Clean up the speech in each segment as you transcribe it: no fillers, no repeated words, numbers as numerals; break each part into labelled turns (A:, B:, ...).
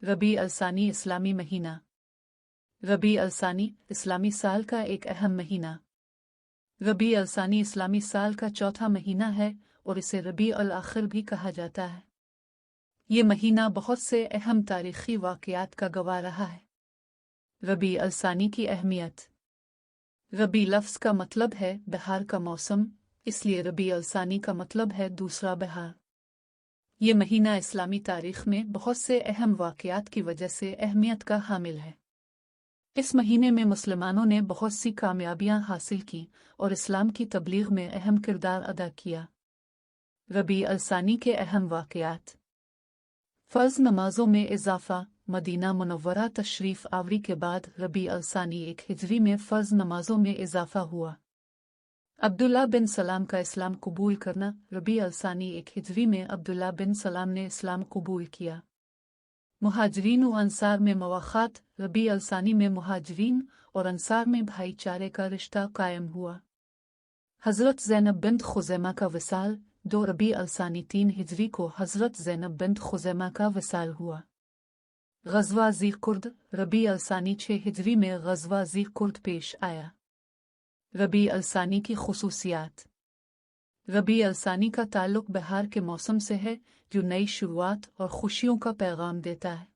A: रबी Al Thani इस्लामी महीना। रबी Al Thani इस्लामी साल का एक अहम महीना। रबी अलसानी इस्लामी साल का चौथा महीना है और इसे रबी अल आखिर भी कहा जाता है। ये महीना बहुत से अहम तारीखी वाक़यात का गवाह रहा है। रबी अलसानी की अहमियत। रबी लफ्ज़ का मतलब है बहार का मौसम, इसलिए रबी अलसानी का मतलब है दूसरा बहार। ये महीना इस्लामी तारीख में बहुत से अहम वाक़यात की वजह से अहमियत का हामिल है। इस महीने में मुसलमानों ने बहुत सी कामयाबियां हासिल की और इस्लाम की तबलीग में अहम किरदार अदा किया। रबी अलसानी के अहम वाक़यात। फ़र्ज़ नमाज़ों में इजाफ़ा। मदीना मुनव्वरा तशरीफ़ आवरी के बाद रबी अलसानी 1 हिजरी में फ़र्ज़ नमाज़ों में इजाफ़ा हुआ। अब्दुल्ला बिन सलाम का इस्लाम कबूल करना। रबी अलसानी 1 हिजरी में अब्दुल्ला बिन सलाम ने इस्लाम कबूल किया। मुहाजिरीन व अंसार में मवाख़ात। रबी अलसानी में मुहाजिरीन और अंसार में भाईचारे का रिश्ता कायम हुआ। हज़रत ज़ैनब बिन्त खुज़ैमा का विसाल। 2 रबी अलसानी 3 हिजरी को हज़रत ज़ैनब बिन्त खुज़ैमा का विसाल हुआ। ग़ज़वा ज़ी-कुर्द। रबी अलसानी 6 हिजरी में ग़ज़वा ज़ी-कुर्द पेश आया। रबी अलसानी की ख़ुसूसियात। रबी अलसानी का ताल्लुक़ बहार के मौसम से है, जो नई शुरुआत और खुशियों का पैगाम देता है।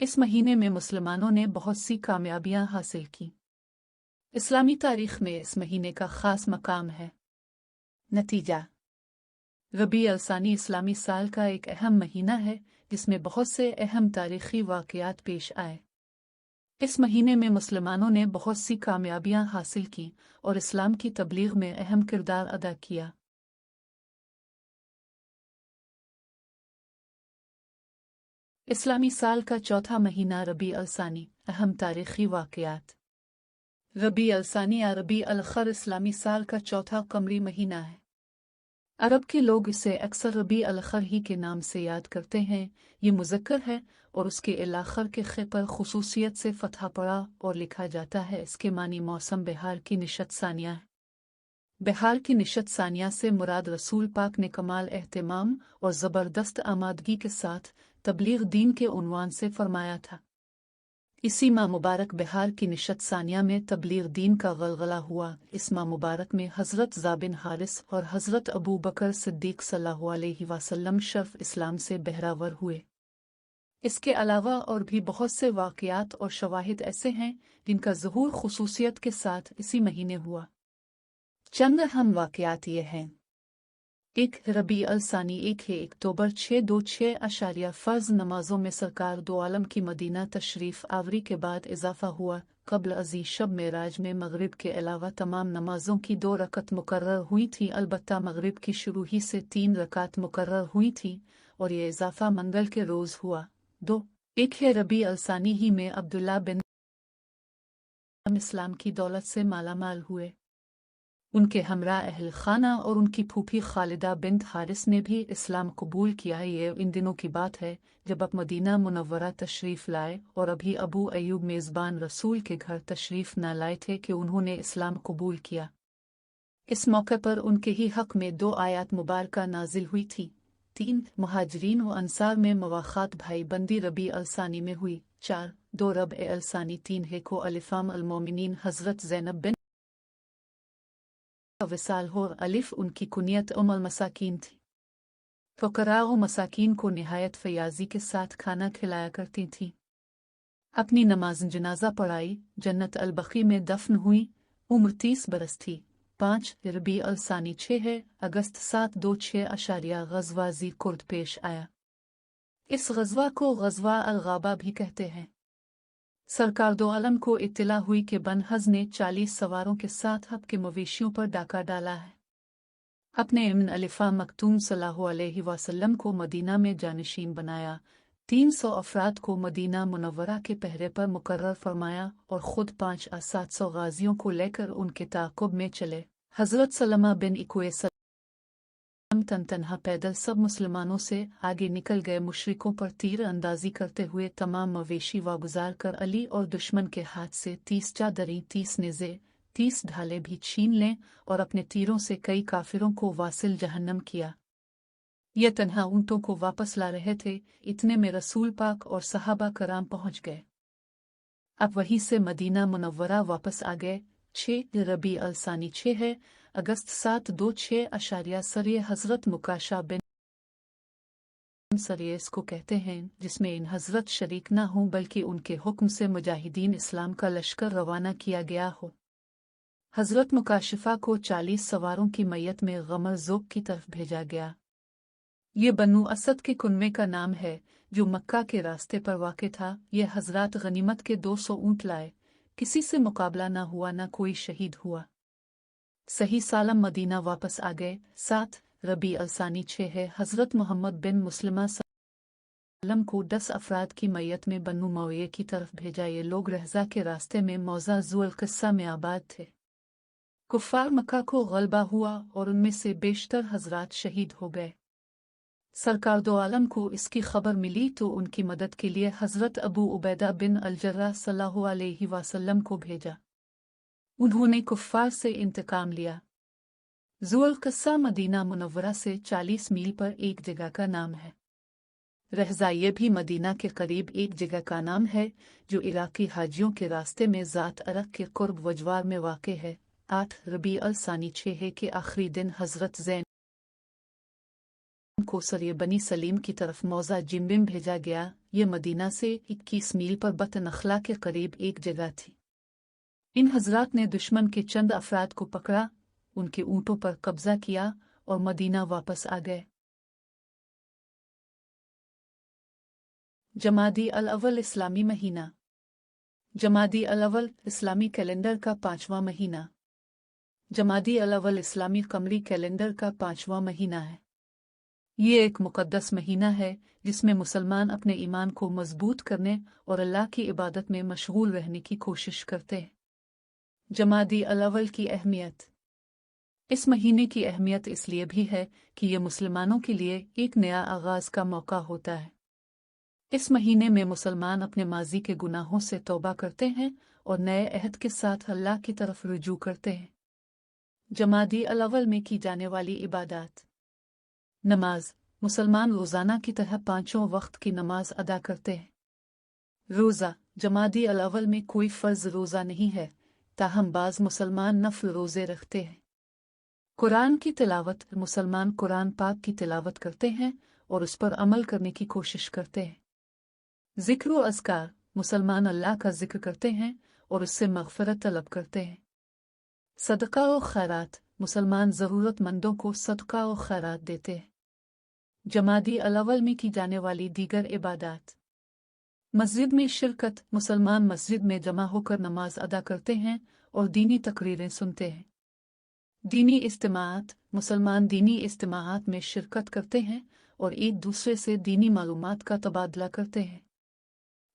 A: इस महीने में मुसलमानों ने बहुत सी कामयाबियां हासिल की। इस्लामी तारीख़ में इस महीने का ख़ास मकाम है। नतीजा। रबी अलसानी इस्लामी साल का एक अहम महीना है जिसमें बहुत से अहम तारीख़ी वाक़यात पेश आए। इस महीने में मुसलमानों ने बहुत सी कामयाबियां हासिल की और इस्लाम की तबलीग में अहम किरदार अदा किया। इस्लामी साल का चौथा महीना रबी अलसानी। अहम तारीख़ी वाक़यात। रबी अलसानी या रबी अल-खर इस्लामी साल का चौथा कमरी महीना है। अरब के लोग इसे अक्सर रबी अल-खर ही के नाम से याद करते हैं। ये मुज़क्कर है और उसके अल-आखर के ख़े पर ख़ुसूसियत से फ़तहा पड़ा और लिखा जाता है। इसके मानी मौसम बहार की निशत सानिया है। बहार की निशत सानिया से मुराद रसूल पाक ने कमाल एहतिमाम और ज़बरदस्त आमादगी के साथ तबलीग दीन के उन्वान से फरमाया था। इसी माह मुबारक बहार की निशत सानिया में तबलीग दीन का गलगला हुआ। इस माह मुबारक में हज़रत ज़ा बिन हारिस और हज़रत अबू बकर सिद्दीक़ सल्लल्लाहु अलैहि वसल्लम शर्फ़ इस्लाम से बहरावर हुए। इसके अलावा और भी बहुत से वाक़यात और शवाहिद ऐसे हैं जिनका ज़हूर ख़ुसूसियत के साथ इसी महीने हुआ। चंद अहम वाक़यात ये हैं। 1 रबी अलसानी 1 अक्टूबर 626 फ़र्ज़ नमाज़ों में सरकार दो आलम की मदीना तशरीफ़ आवरी के बाद इजाफ़ा हुआ। क़ब्ल अज़ी शब मेराज में मग़रिब के अलावा तमाम नमाज़ों की 2 रकत मुकर्रर हुई थी, अलबत्ता मग़रिब की शुरू ही से 3 रकात मुकर्रर हुई थी और ये इजाफ़ा मंगल के रोज़ हुआ। 2 1 रबी अलसानी ही में अब्दुल्ला बिन इस्लाम की दौलत से मालामाल हुए। उनके हमरा अहल खाना और उनकी फूफी खालिदा बिन्त हारिस ने भी इस्लाम कबूल किया। ये इन दिनों की बात है जब अब मदीना मुनव्वरा तशरीफ़ लाए और अभी अबू अयूब मेज़बान रसूल के घर तशरीफ़ न लाए थे कि उन्होंने इस्लाम कबूल किया। इस मौके पर उनके ही हक़ में 2 आयात मुबारका नाजिल हुई थी। 3 मुहाजिरीन व अंसार में मवाख़ात भाई बंदी रबी अलसानी में हुई। 4 2 रब अलसानी 3 है को अलिफ़ाम अलमोमिनीन हज़रत ज़ैनब बिन विसाल हो। अलिफ उनकी कुनियत उम्मुल मसाकीन थी। फ़ुक़रा व मसाकीन को निहायत फ़याज़ी के साथ खाना खिलाया करती थीं। अपनी नमाज़ जनाज़ा पढ़ाई, जन्नत अल-बक़ी में दफ़न हुई। उम्र 30 बरस थी। 5 रबी अलसानी 6 अगस्त 726 ग़ज़वा ज़ी-कुर्द पेश आया। इस ग़ज़वा को ग़ज़वा अल-ग़ाबा भी कहते हैं। सरकार दो आलम को इत्तला हुई कि बन हज़ ने 40 सवारों के साथ हब के मवेशियों पर डाका डाला है। अपने इब्न अलिफ़ा मक्तूम सल्लल्लाहु अलैहि वसल्लम को मदीना में जानशीन बनाया। 300 अफ़राद को मदीना मुनव्वरा के पहरे पर मुकर्रर फरमाया और ख़ुद 500-700 गाज़ियों को लेकर उनके ताक़ुब में चले। हज़रत सलमा बिन इक्वे तनहा पैदल सब मुसलमानों से आगे निकल गए। मुशरिकों पर तीर अंदाजी करते हुए तमाम मवेशी वागुजार कर अली और दुश्मन के हाथ से 30 चादरें, 30 नेज़े, 30 ढाले भी छीन लें और अपने तीरों से कई काफिरों को वासिल जहन्नम किया। ये तन्हा ऊँटों को वापस ला रहे थे, इतने में रसूल पाक और सहाबा कराम पहुँच गए। अब वहीं से मदीना मुनव्वरा वापस आ गए। 6 रबी अल सानी 6 है अगस्त 726 अशारिया सरिये हज़रत मुकाशा बिन सरिये इसको कहते हैं, जिसमें इन हज़रत शरीक ना हों बल्कि उनके हुक्म से मुजाहिदीन इस्लाम का लश्कर रवाना किया गया हो। हज़रत मुकाशिफा को 40 सवारों की मैयत में गमर ज़ोक की तरफ भेजा गया। ये बनु असद के कुनवे का नाम है, जो मक्का के रास्ते पर वाक़ था। ये हज़रात गनीमत के 200 ऊँट लाए, किसी से मुकाबला न हुआ, न कोई शहीद हुआ। सही सालम मदीना वापस आ गए। 7 रबी अलसानी 6 है हज़रत मोहम्मद बिन मुस्लिमा सल्लम को 10 अफराद की मैयत में बनु मौये की तरफ भेजा। ये लोग रहज़ा के रास्ते में मौज़ा ज़ुल क़िस्सा में आबाद थे। कुफ़ार मक्का को गलबा हुआ और उनमें से बेशतर हज़रात शहीद हो गए। सरकार दो आलम को इसकी खबर मिली तो उनकी मदद के लिए हज़रत अबू उबैदा बिन अल-जर्राह सल्लल्लाहु अलैहि वसल्लम को भेजा। उन्होंने कुफ़ार से इंतकाम लिया। ज़ुल क़िस्सा मदीना मुनव्वरा से 40 मील पर एक जगह का नाम है। रहज़ा ये भी मदीना के करीब एक जगह का नाम है, जो इराकी हाजियों के रास्ते में ज़ात अरक के कुर्ब वजवार में वाक़ है। 8 रबी अल सानी 6 के आखिरी दिन हज़रत ज़ैन को सरिये बनी सलीम की तरफ मौज़ा जिम्बिम भेजा गया। ये मदीना से 21 मील पर बत नखला के करीब एक जगह थी। इन हज़रात ने दुश्मन के चंद अफराद को पकड़ा, उनके ऊँटों पर कब्जा किया और मदीना वापस आ गए। जमादी अल अव्वल इस्लामी महीना। जमादी अल अव्वल इस्लामी कैलेंडर का 5वां महीना। जमादी अल अव्वल इस्लामी कमरी कैलेंडर का 5वां महीना है। ये एक मुक़द्दस महीना है जिसमें मुसलमान अपने ईमान को मजबूत करने और अल्लाह की इबादत में मशगूल रहने की कोशिश करते हैं। जमादी अल अव्वल की अहमियत। इस महीने की अहमियत इसलिए भी है कि ये मुसलमानों के लिए एक नया आगाज़ का मौका होता है। इस महीने में मुसलमान अपने माजी के गुनाहों से तौबा करते हैं और नए अहद के साथ अल्लाह की तरफ रुजू करते हैं। जमादी अल अव्वल में की जाने वाली इबादत। नमाज। मुसलमान रोज़ाना की तरह 5 वक्त की नमाज अदा करते हैं। रोज़ा। जमादी अल अव्वल में कोई फ़र्ज़ रोज़ा नहीं है, ताहम बाज़ मुसलमान नफ़ल रोज़े रखते हैं। कुरान की तिलावत। मुसलमान कुरान पाक की तिलावत करते हैं और उस पर अमल करने की कोशिश करते हैं। ज़िक्र व अज़कार। मुसलमान अल्लाह का ज़िक्र करते हैं और उससे मग़फ़िरत तलब करते हैं। सदका व खैरात। मुसलमान ज़रूरतमंदों को सदका व खैरात देते हैं। जमादी अल अव्वल में की जाने वाली दीगर इबादत। मस्जिद में शिरकत। मुसलमान मस्जिद में जमा होकर नमाज अदा करते हैं और दीनी तकरीरें सुनते हैं। दीनी इज्तिमाआत। मुसलमान दीनी इज्तिमाआत में शिरकत करते हैं और एक दूसरे से दीनी मालूमात का तबादला करते हैं।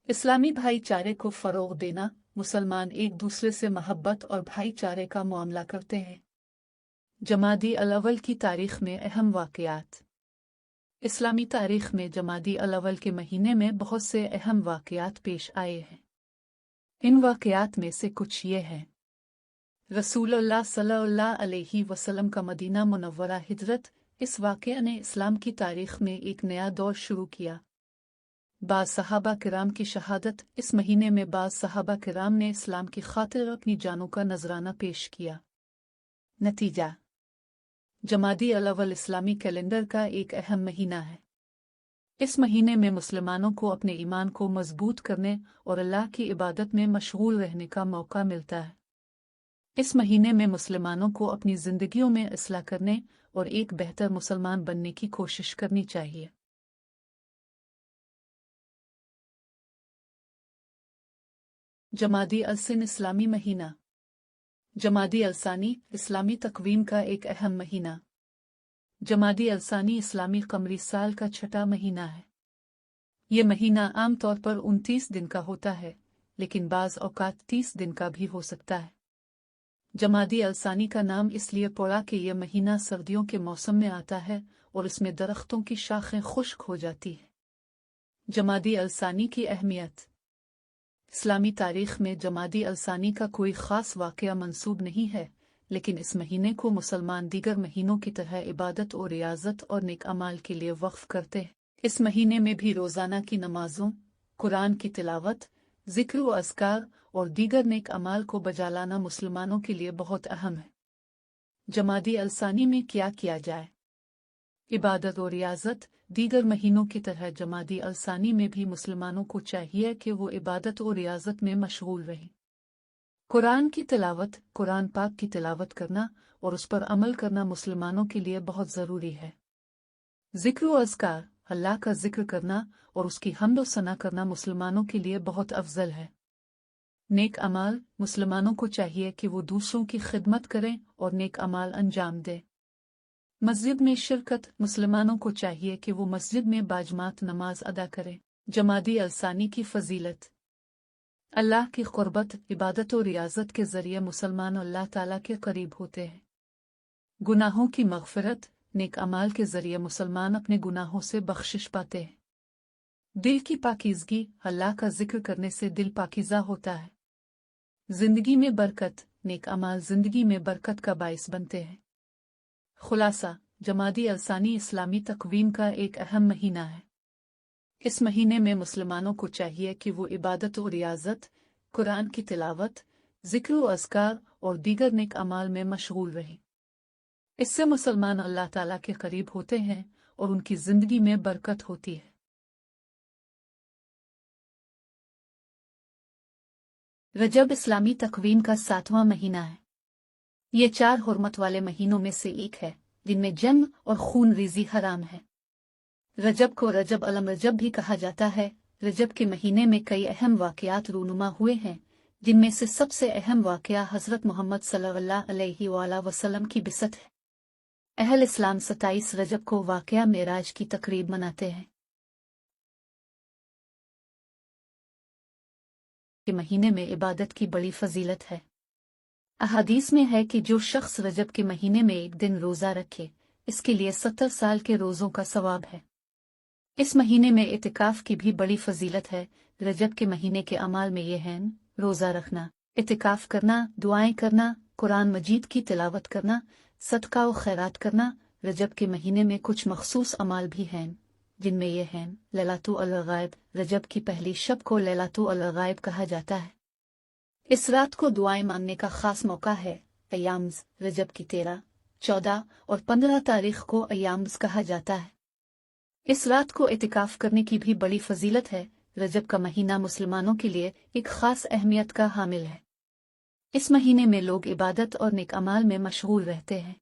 A: इस्लामी भाईचारे को फ़रोग़ देना। मुसलमान एक दूसरे से मोहब्बत और भाईचारे का मामला करते हैं। जमादी अल अव्वल की तारीख़ में अहम वाक़यात। इस्लामी तारीख़ में जमादी अल अव्वल के महीने में बहुत से अहम वाक़यात पेश आए हैं। इन वाक़यात में से कुछ ये हैं। रसूलुल्लाह सल्लल्लाहु अलैहि वसल्लम का मदीना मुनव्वरा हिजरत। इस वाक़या ने इस्लाम की तारीख़ में एक नया दौर शुरू किया। बाज़ सहाबा किराम की शहादत। इस महीने में बाज़ सहाबा किराम ने इस्लाम की खातिर अपनी जानों का नजराना पेश किया। नतीजा। जमादी अल अव्वल इस्लामी कैलेंडर का एक अहम महीना है। इस महीने में मुसलमानों को अपने ईमान को मजबूत करने और अल्लाह की इबादत में मशगूल रहने का मौका मिलता है। इस महीने में मुसलमानों को अपनी ज़िंदगियों में इस्लाह करने और एक बेहतर मुसलमान बनने की कोशिश करनी चाहिए। जमादी अल-सिन इस्लामी महीना। जमादी अल-सानी इस्लामी तकवीम का एक अहम महीना। जमादी अल-सानी इस्लामी कमरी साल का 6वां महीना है। ये महीना आम तौर पर 29 दिन का होता है, लेकिन बाज़ औक़ात 30 दिन का भी हो सकता है। जमादी अल-सानी का नाम इसलिए पड़ा कि यह महीना सर्दियों के मौसम में आता है और इसमें दरख्तों की शाखें खुश्क हो जाती हैं। जमादी अल-सानी की अहमियत। इस्लामी तारीख़ में जमादी अल-सानी का कोई ख़ास वाक़या मंसूब नहीं है, लेकिन इस महीने को मुसलमान दीगर महीनों की तरह इबादत और रियाजत और नेक अमाल के लिए वक्फ करते हैं। इस महीने में भी रोज़ाना की नमाजों, कुरान की तिलावत, जिक्र व अज़कार और दीगर नेक अमाल को बजा लाना मुसलमानों के लिए बहुत अहम है। जमादी अलसानी में क्या किया जाए? इबादत और रियाजत दीगर महीनों की तरह जमादी अलसानी में भी मुसलमानों को चाहिए कि वो इबादत और रियाजत में मशगूल रहें। कुरान की तिलावत, कुरान पाक की तिलावत करना और उस पर अमल करना मुसलमानों के लिए बहुत ज़रूरी है। जिक्र व अज़कार, अल्लाह का जिक्र करना और उसकी हम्द व सना करना मुसलमानों के लिए बहुत अफजल है। नेक अमाल, मुसलमानों को चाहिए कि वो दूसरों की खिदमत करें और नेक अमाल अंजाम दें। मस्जिद में शिरकत, मुसलमानों को चाहिए कि वो मस्जिद में बाजमात नमाज अदा करें। जमादी अलसानी की फजीलत। अल्लाह की क़ुर्बत, इबादत और रियाजत के ज़रिए मुसलमान अल्लाह ताला के करीब होते हैं। गुनाहों की मग़फ़िरत, नेक अमाल के ज़रिए मुसलमान अपने गुनाहों से बख्शिश पाते हैं। दिल की पाकीज़गी, अल्लाह का जिक्र करने से दिल पाकीज़ा होता है। ज़िंदगी में बरकत, नेक अमाल ज़िंदगी में बरकत का बाइस बनते हैं। खुलासा, जमादी अलसानी इस्लामी तक़वीम का एक अहम महीना है। इस महीने में मुसलमानों को चाहिए कि वो इबादत और रियाजत, कुरान की तिलावत, जिक्र व अज़कार और दीगर नेक अमाल में मशगूल रहें। इससे मुसलमान अल्लाह ताला के करीब होते हैं और उनकी ज़िंदगी में बरकत होती है। रजब इस्लामी तक़वीम का 7वां महीना है। ये 4 हुर्मत वाले महीनों में से एक है जिनमें जंग और खून रेज़ी हराम है। रजब को रजब अलम रजब भी कहा जाता है। रजब के महीने में कई अहम वाक़यात रूनुमा हुए हैं, जिनमें से सबसे अहम वाक़या हज़रत मोहम्मद सल्लल्लाहु अलैहि वसल्लम की बिसत है। अहल इस्लाम 27 रजब को वाक़या मेराज की तक़रीब मनाते हैं। के महीने में इबादत की बड़ी फजीलत है। अहादीस में है कि जो शख्स रजब के महीने में एक दिन रोज़ा रखे, इसके लिए 70 साल के रोज़ों का सवाब है। इस महीने में इतिकाफ की भी बड़ी फजीलत है। रजब के महीने के अमाल में ये हैं: रोज़ा रखना, इतिकाफ करना, दुआएं करना, कुरान मजीद की तिलावत करना, सदका व खैरात करना। रजब के महीने में कुछ मखसूस अमाल भी हैं, जिनमें ये हैं: लैलतुल गैब, रजब की पहली शब को लैलतुल गैब कहा जाता है। इस रात को दुआएं मांगने का खास मौका है। अय्याम्स, रजब की 13, 14 और 15 तारीख को अय्याम्स कहा जाता है। इस रात को इतिकाफ करने की भी बड़ी फजीलत है। रजब का महीना मुसलमानों के लिए एक खास अहमियत का हामिल है। इस महीने में लोग इबादत और नेक अमाल में मशगूल रहते हैं।